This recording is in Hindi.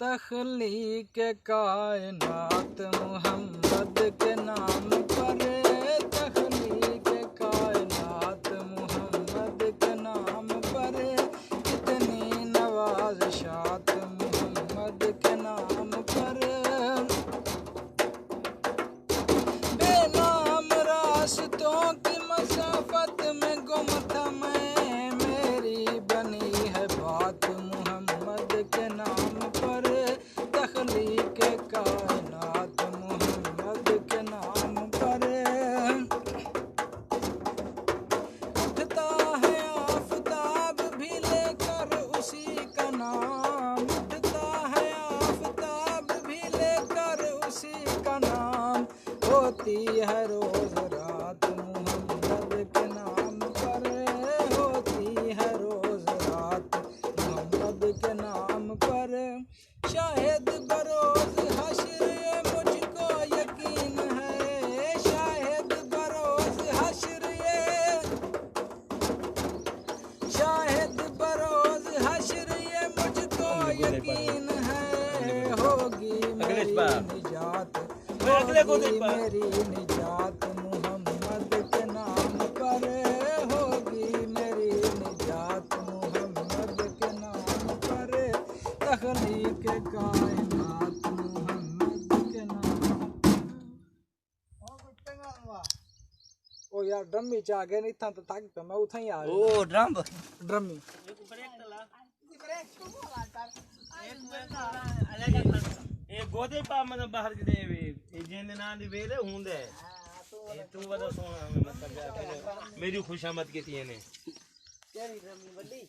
तख्लीक कायनात मोहम्मद के नाम पर, तख्लीक कायनात मोहम्मद के नाम पर, इतनी नवाज़शात मोहम्मद के नाम पर। बेनाम रास्तों की मसाफत में गुम था मैं, मेरी बनी है बात मोहम्मद के नाम पर, तख्लीक कायनात मोहम्मद के नाम पर। उठता है आफताब भी लेकर उसी का नाम, उठता है आफताब भी लेकर उसी का नाम, होती है रोज रात मोहम्मद के नाम पर, होती है रोज रात मोहम्मद के नाम पर। शायद बरोज हश्र ये मुझको यकीन है, शायद बरोज हश्र ये, शायद बरोज हश्र ये मुझको यकीन है, होगी मेरी निजात, होगी मेरी निजात मोहम्मद के नाम पर, होगी मेरी निजात मोहम्मद के नाम पर, तख्लीक कायनात मोहम्मद के नाम। ओ यार ड्रमी च आ गए नहीं था तो तक तो मैं उठा ही आ गया। ओ ड्रमी ए गोदे पा मतलब बाहर गए वे ए जेंदे ना दी वेले हुंदे ए तू वदा सोना मतलब मेरी खुशामद की थी ने तेरी ड्रमी बड़ी